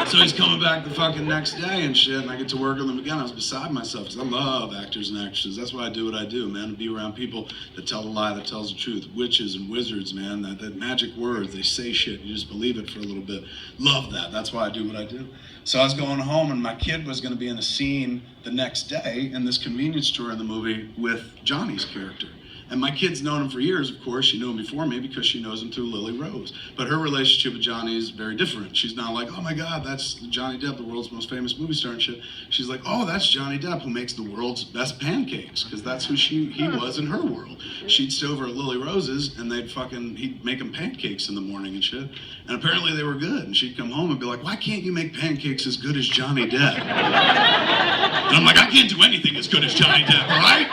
So he's coming back the fucking next day and shit, and I get to work with him again. I was beside myself because I love actors and actresses. That's why I do what I do, man. Be around people that tell the lie, that tells the truth. Witches and wizards, man. That magic words, they say shit. You just believe it for a little bit. Love that. That's why I do what I do. So I was going home, and my kid was going to be in a scene the next day in this convenience store in the movie with Johnny's character. And my kid's known him for years, of course. She knew him before me because she knows him through Lily Rose. But her relationship with Johnny is very different. She's not like, oh my God, that's Johnny Depp, the world's most famous movie star and shit. She's like, oh, that's Johnny Depp who makes the world's best pancakes, because that's who he was in her world. She'd stay over at Lily Rose's, and he'd make them pancakes in the morning and shit. And apparently they were good. And she'd come home and be like, why can't you make pancakes as good as Johnny Depp? And I'm like, I can't do anything as good as Johnny Depp, all right?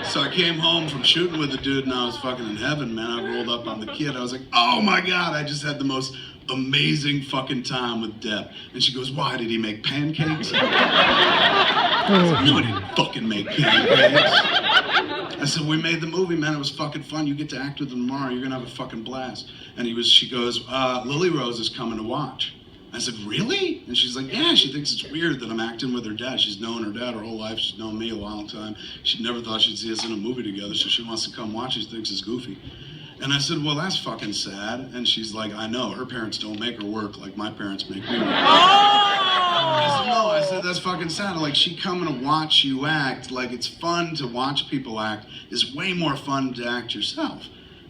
So I came home from shooting with the dude, and I was fucking in heaven, man. I rolled up on the kid. I was like, oh my God, I just had the most amazing fucking time with Depp. And she goes, why, did he make pancakes? I was like, no, he didn't fucking make pancakes. I said, we made the movie, man. It was fucking fun. You get to act with him tomorrow. You're gonna have a fucking blast. And she goes, Lily Rose is coming to watch. I said, really? And she's like, yeah, she thinks it's weird that I'm acting with her dad. She's known her dad her whole life. She's known me a long time. She never thought she'd see us in a movie together, so she wants to come watch. She thinks it's goofy. And I said, well, that's fucking sad. And she's like, I know. Her parents don't make her work like my parents make me work. I said, no. I said, that's fucking sad. Like, she coming to watch you act, like, it's fun to watch people act. It's way more fun to act yourself.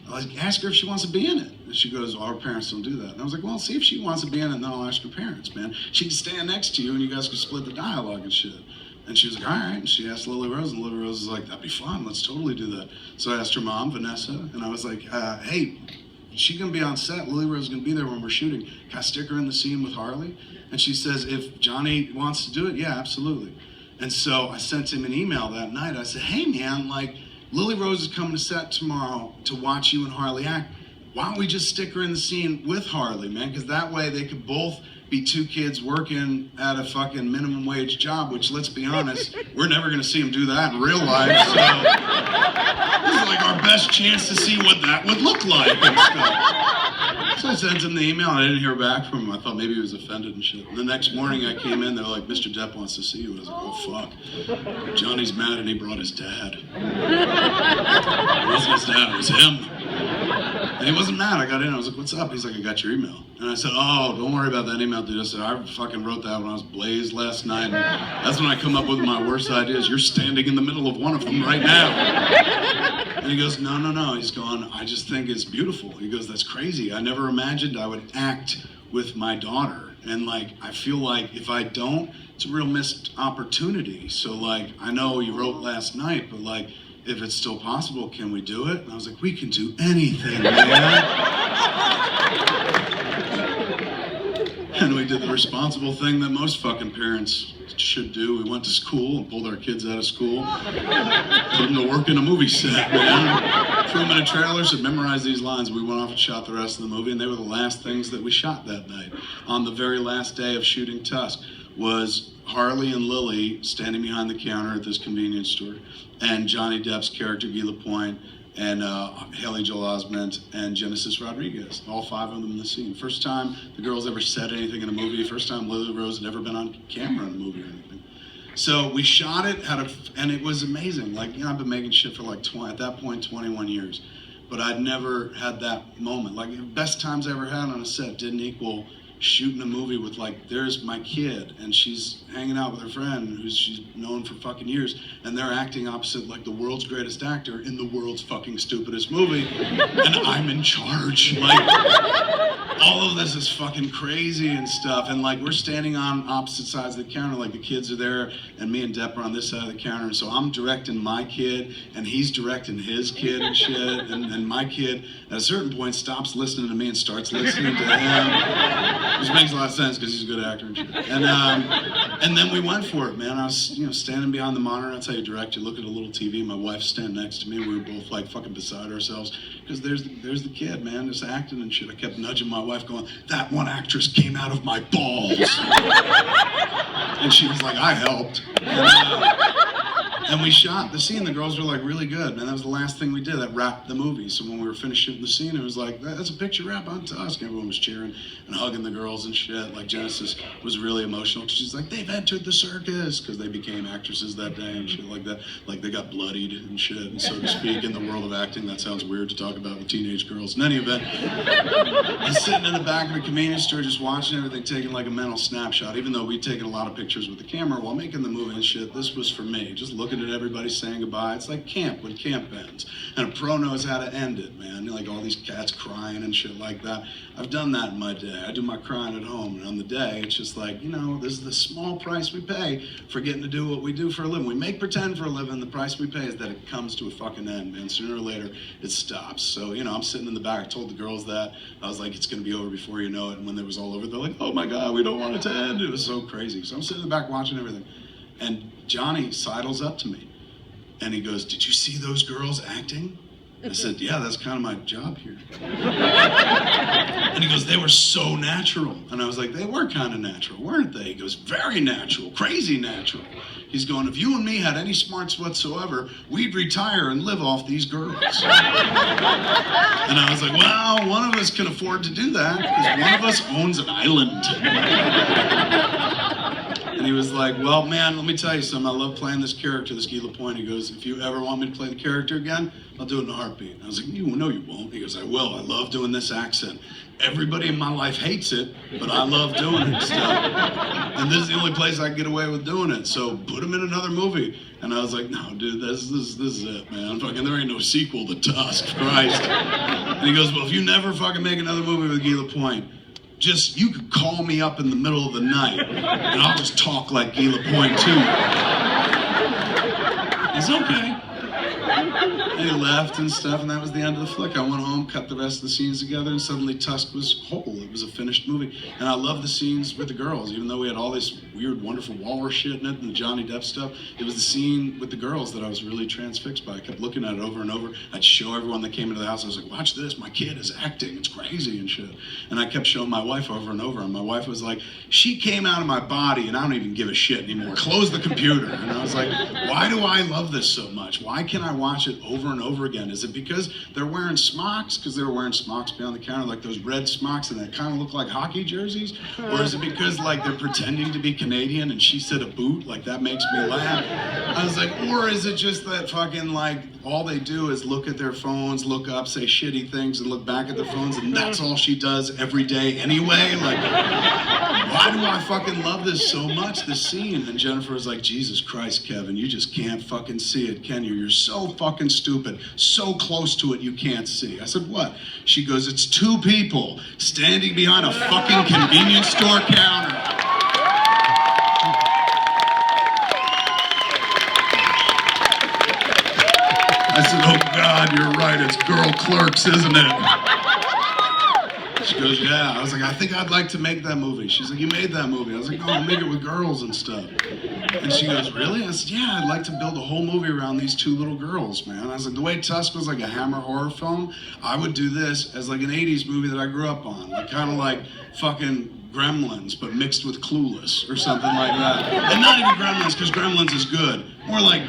I was like, ask her if she wants to be in it. And she goes, well, our parents don't do that. And I was like, well, see if she wants to be in it, and then I'll ask her parents, man. She can stand next to you, and you guys can split the dialogue and shit. And she was like, all right. And she asked Lily Rose, and Lily Rose was like, that'd be fun. Let's totally do that. So I asked her mom, Vanessa, and I was like, hey, is she going to be on set? Lily Rose is going to be there when we're shooting. Can I stick her in the scene with Harley? And she says, if Johnny wants to do it, yeah, absolutely. And so I sent him an email that night. I said, hey, man, like, Lily Rose is coming to set tomorrow to watch you and Harley act. Why don't we just stick her in the scene with Harley, man? Because that way they could both be 2 kids working at a fucking minimum wage job, which, let's be honest, we're never going to see them do that in real life. So this is like our best chance to see what that would look like and stuff. So I sent him the email, and I didn't hear back from him. I thought maybe he was offended and shit. And the next morning I came in, they're like, Mr. Depp wants to see you. I was like, oh, fuck. Johnny's mad, and he brought his dad. It wasn't his dad, it was him. And he wasn't mad. I got in, I was like, what's up? He's like, I got your email. And I said, oh, don't worry about that email, dude. I said, I fucking wrote that when I was blazed last night. And that's when I come up with my worst ideas. You're standing in the middle of one of them right now. And he goes, no. He's going, I just think it's beautiful. He goes, that's crazy. I never imagined I would act with my daughter. And like, I feel like if I don't, it's a real missed opportunity. So like, I know you wrote last night, but like, if it's still possible, can we do it? And I was like, we can do anything, man. And we did the responsible thing that most fucking parents should do. We went to school and pulled our kids out of school, put them to work in a movie set, man. Threw them in a trailer, said memorize these lines. We went off and shot the rest of the movie, and they were the last things that we shot that night. On the very last day of shooting Tusk was Harley and Lily standing behind the counter at this convenience store, and Johnny Depp's character Guy Lapointe, and Haley Joel Osment, and Genesis Rodriguez, all 5 of them in the scene. First time the girls ever said anything in a movie, first time Lily Rose had ever been on camera in a movie or anything. So we shot it, and it was amazing. Like, I've been making shit for like, at that point, 21 years. But I'd never had that moment. Like, the best times I ever had on a set didn't equal shooting a movie with, like, there's my kid, and she's hanging out with her friend who she's known for fucking years, and they're acting opposite, like, the world's greatest actor in the world's fucking stupidest movie, and I'm in charge. Like, all of this is fucking crazy and stuff, and, like, we're standing on opposite sides of the counter, like, the kids are there, and me and Depp are on this side of the counter, and so I'm directing my kid, and he's directing his kid and shit, and my kid, at a certain point, stops listening to me and starts listening to him. Which makes a lot of sense because he's a good actor and shit. And then we went for it, man. I was, standing behind the monitor. That's how you direct. You look at a little TV. My wife's standing next to me. We were both like fucking beside ourselves because there's the kid, man, just acting and shit. I kept nudging my wife, going, "That one actress came out of my balls," and she was like, "I helped." And we shot the scene. The girls were like really good, man. That was the last thing we did. That wrapped the movie. So when we were finished shooting the scene, it was like, that's a picture wrap on Tusk. Everyone was cheering and hugging the girls and shit. Like, Genesis was really emotional. She's like, they've entered the circus, because they became actresses that day and shit like that. Like, they got bloodied and shit, and so to speak, in the world of acting. That sounds weird to talk about with teenage girls. In any event, I'm sitting in the back of the convenience store just watching everything, taking like a mental snapshot. Even though we'd taken a lot of pictures with the camera while making the movie and shit, this was for me. Just looking at everybody saying goodbye. It's like camp when camp ends. And a pro knows how to end it, man. Like all these cats crying and shit like that. I've done that in my day. I do my crying at home. And on the day, it's just like, this is the small price we pay for getting to do what we do for a living. We make pretend for a living. The price we pay is that it comes to a fucking end, man. Sooner or later, it stops. So, I'm sitting in the back. I told the girls that. I was like, it's going to be over before you know it. And when it was all over, they're like, oh my God, we don't want it to end. It was so crazy. So I'm sitting in the back watching everything. And Johnny sidles up to me. And he goes, did you see those girls acting? I said, yeah, that's kind of my job here. And he goes, they were so natural. And I was like, they were kind of natural, weren't they? He goes, very natural, crazy natural. He's going, if you and me had any smarts whatsoever, we'd retire and live off these girls. And I was like, well, one of us can afford to do that because one of us owns an island. And he was like, well, man, let me tell you something. I love playing this character, this Guy Lapointe. He goes, if you ever want me to play the character again, I'll do it in a heartbeat. And I was like, no, you won't. He goes, I will. I love doing this accent. Everybody in my life hates it, but I love doing it still. And this is the only place I can get away with doing it. So put him in another movie. And I was like, no, dude, this is it, man. Fucking, there ain't no sequel to Tusk, Christ. And he goes, well, if you never fucking make another movie with Guy Lapointe, you could call me up in the middle of the night, and I'll just talk like Guy Lapointe to you. It's okay. And he left and stuff, and that was the end of the flick. I went home, cut the rest of the scenes together, and suddenly Tusk was whole. It was a finished movie. And I love the scenes with the girls, even though we had all this weird, wonderful walrus shit in it and the Johnny Depp stuff. It was the scene with the girls that I was really transfixed by. I kept looking at it over and over. I'd show everyone that came into the house. I was like, watch this, my kid is acting. It's crazy and shit. And I kept showing my wife over and over, and my wife was like, she came out of my body, and I don't even give a shit anymore. Close the computer. And I was like, why do I love this so much? Why can I watch it over and over again? Is it because they're wearing smocks? Because they were wearing smocks behind the counter, like those red smocks, and they kind of look like hockey jerseys? Or is it because, like, they're pretending to be Canadian and she said a boot? Like, that makes me laugh. I was like, or is it just that fucking, like, all they do is look at their phones, look up, say shitty things, and look back at their phones, and that's all she does every day anyway? Like, why do I fucking love this so much, this scene? And Jennifer was like, Jesus Christ, Kevin, you just can't fucking see it, can you? You're so fucking stupid. So close to it you can't see. I said, what? She goes, it's two people standing behind a fucking convenience store counter. I said, oh God, you're right, it's Girl Clerks, isn't it? She goes, yeah. I was like, I think I'd like to make that movie. She's like, you made that movie. I was like, no, I'll make it with girls and stuff. And she goes, really? I said, yeah, I'd like to build a whole movie around these two little girls, man. I was like, the way Tusk was like a Hammer horror film, I would do this as like an 80s movie that I grew up on. Like kind of like fucking Gremlins, but mixed with Clueless or something like that. And not even Gremlins, because Gremlins is good. More like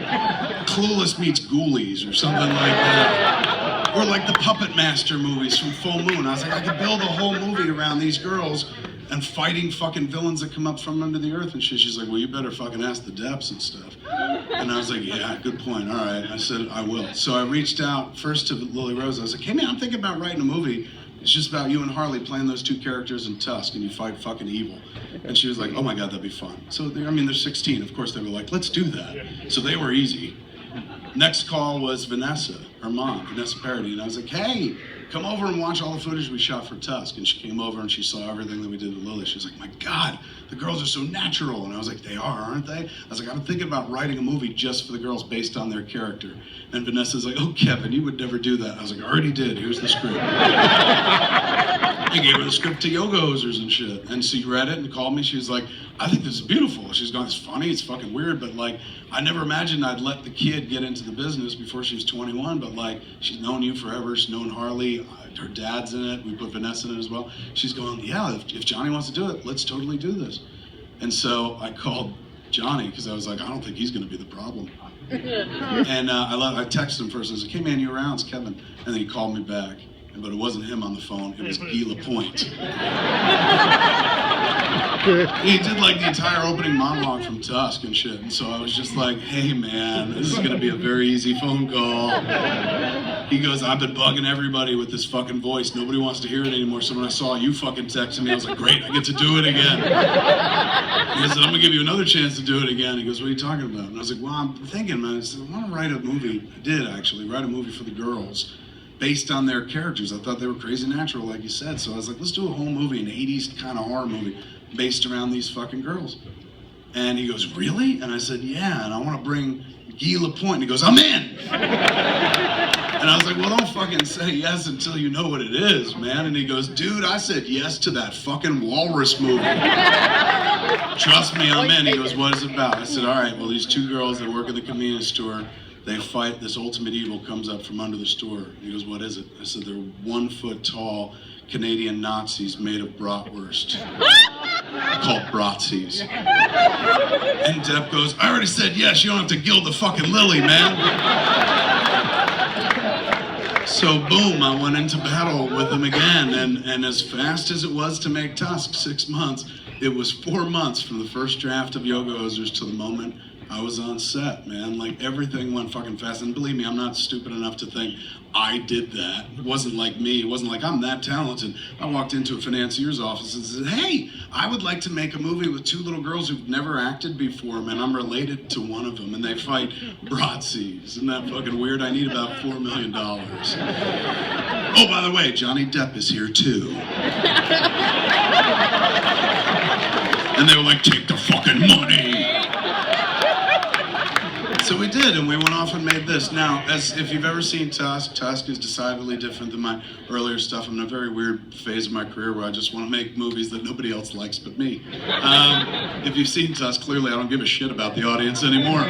Clueless meets Ghoulies or something like that. Or like the Puppet Master movies from Full Moon. I was like, I could build a whole movie around these girls and fighting fucking villains that come up from under the earth and shit. She's like, well, you better fucking ask the Depps and stuff. And I was like, yeah, good point. All right. I said, I will. So I reached out first to Lily Rose. I was like, hey man, I'm thinking about writing a movie. It's just about you and Harley playing those two characters in Tusk and you fight fucking evil. And she was like, oh my God, that'd be fun. So, they're 16. Of course, they were like, let's do that. So they were easy. Next call was Vanessa, her mom, Vanessa Paradis. And I was like, hey, come over and watch all the footage we shot for Tusk. And she came over and she saw everything that we did with Lily. She was like, my God, the girls are so natural. And I was like, they are, aren't they? I was like, I'm thinking about writing a movie just for the girls based on their character. And Vanessa's like, oh, Kevin, you would never do that. I was like, I already did. Here's the script. I gave her the script to Yoga Hosers and shit. And she read it and called me. She was like, I think this is beautiful. She's going, it's funny, it's fucking weird, but like, I never imagined I'd let the kid get into the business before she was 21, but like, she's known you forever. She's known Harley. Her dad's in it. We put Vanessa in it as well. She's going, yeah, if Johnny wants to do it, let's totally do this. And so I called Johnny because I was like, I don't think he's going to be the problem. And I texted him first. I was like, hey man, you around? It's Kevin. And then he called me back. But it wasn't him on the phone, it was Guy Lapointe. He did like the entire opening monologue from Tusk and shit. And so I was just like, hey man, this is gonna be a very easy phone call. He goes, I've been bugging everybody with this fucking voice. Nobody wants to hear it anymore. So when I saw you fucking texting me, I was like, great, I get to do it again. He said, I'm gonna give you another chance to do it again. He goes, what are you talking about? And I was like, well, I'm thinking, man, I said, I wanna write a movie. I did actually, write a movie for the girls based on their characters. I thought they were crazy natural, like you said. So I was like, let's do a whole movie, an 80s kind of horror movie based around these fucking girls. And he goes, really? And I said, yeah, and I want to bring Guy Lapointe. And he goes, I'm in! And I was like, well, don't fucking say yes until you know what it is, man. And he goes, dude, I said yes to that fucking Walrus movie. Trust me, I'm in. He goes, what is it about? I said, all right, well, these two girls that work at the convenience store, they fight, this ultimate evil comes up from under the store. He goes, what is it? I said, they're 1 foot tall Canadian Nazis made of bratwurst. Called Bratzies. And Depp goes, I already said yes, you don't have to gild the fucking lily, man. So boom, I went into battle with him again, and as fast as it was to make Tusk, 6 months, it was 4 months from the first draft of Yoga Hosers to the moment I was on set, man. Like, everything went fucking fast. And believe me, I'm not stupid enough to think I did that. It wasn't like me. It wasn't like I'm that talented. I walked into a financier's office and said, hey, I would like to make a movie with two little girls who've never acted before, man. I'm related to one of them, and they fight Bratzies. Isn't that fucking weird? I need about $4 million. Oh, by the way, Johnny Depp is here, too. And they were like, take the fucking money. So we did, and we went off and made this. Now, as if you've ever seen Tusk, Tusk is decidedly different than my earlier stuff. I'm in a very weird phase of my career where I just want to make movies that nobody else likes but me. If you've seen Tusk, clearly I don't give a shit about the audience anymore.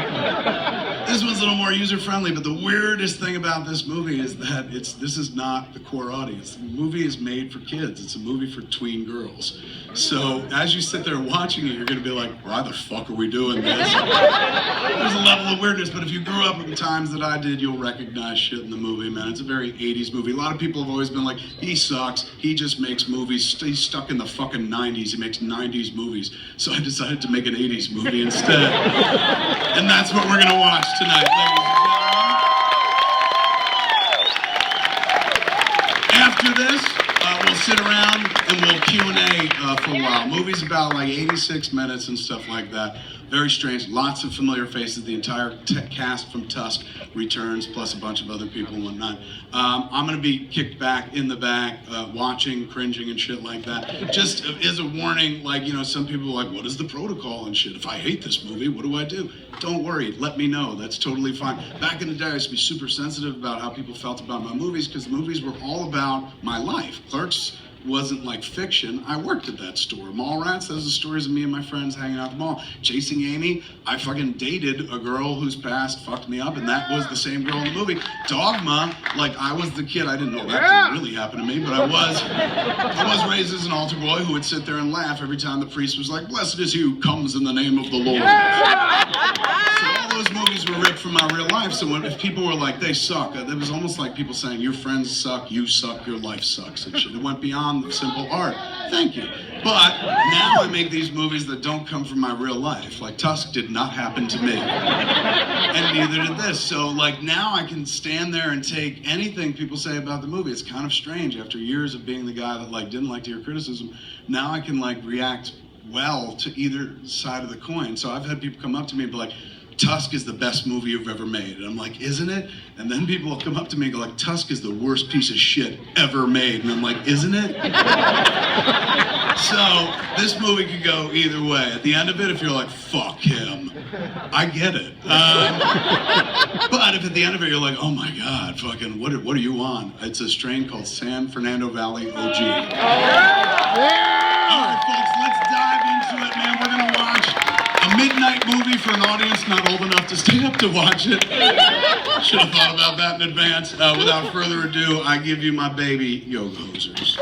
This one's a little more user-friendly, but the weirdest thing about this movie is that this is not the core audience. The movie is made for kids. It's a movie for tween girls. So as you sit there watching it, you're going to be like, why the fuck are we doing this? There's a level of weirdness, but if you grew up in the times that I did, you'll recognize shit in the movie, man. It's a very 80s movie. A lot of people have always been like, he sucks. He just makes movies. He's stuck in the fucking 90s. He makes 90s movies. So I decided to make an 80s movie instead. And that's what we're going to watch tonight, ladies and gentlemen. After this, we'll sit around and we'll Q&A for a while. Movie's about like 86 minutes and stuff like that. Very strange, lots of familiar faces. The entire cast from Tusk returns, plus a bunch of other people and whatnot. I'm gonna be kicked back in the back, watching, cringing and shit like that. Just as a warning, like, you know, some people are like, what is the protocol and shit? If I hate this movie, what do I do? Don't worry, let me know, that's totally fine. Back in the day, I used to be super sensitive about how people felt about my movies, because the movies were all about my life. Clerks wasn't like fiction. I worked at that store. Mallrats, those are stories of me and my friends hanging out at the mall. Chasing Amy, I fucking dated a girl whose past fucked me up, and that was the same girl in the movie. Dogma, like I was the kid. I didn't know that could really happen to me, but I was raised as an altar boy who would sit there and laugh every time the priest was like, "Blessed is he who comes in the name of the Lord." So all those movies were ripped from my real life. So if people were like, they suck, it was almost like people saying, your friends suck, you suck, your life sucks. It went beyond the simple art. Thank you. But now I make these movies that don't come from my real life. Like Tusk did not happen to me. And neither did this. So like now I can stand there and take anything people say about the movie. It's kind of strange after years of being the guy that like didn't like to hear criticism. Now I can like react well to either side of the coin. So I've had people come up to me and be like, Tusk is the best movie you've ever made. And I'm like, isn't it? And then people will come up to me and go like, Tusk is the worst piece of shit ever made. And I'm like, isn't it? So this movie could go either way. At the end of it, if you're like, fuck him, I get it. But if at the end of it you're like, oh my God, fucking, what are you on? It's a strain called San Fernando Valley OG. All right, folks, let's dive into it, man. We're gonna watch a midnight movie for an audience not old enough to stay up to watch it. Should have thought about that in advance. Without further ado, I give you my baby Yoga Hosers.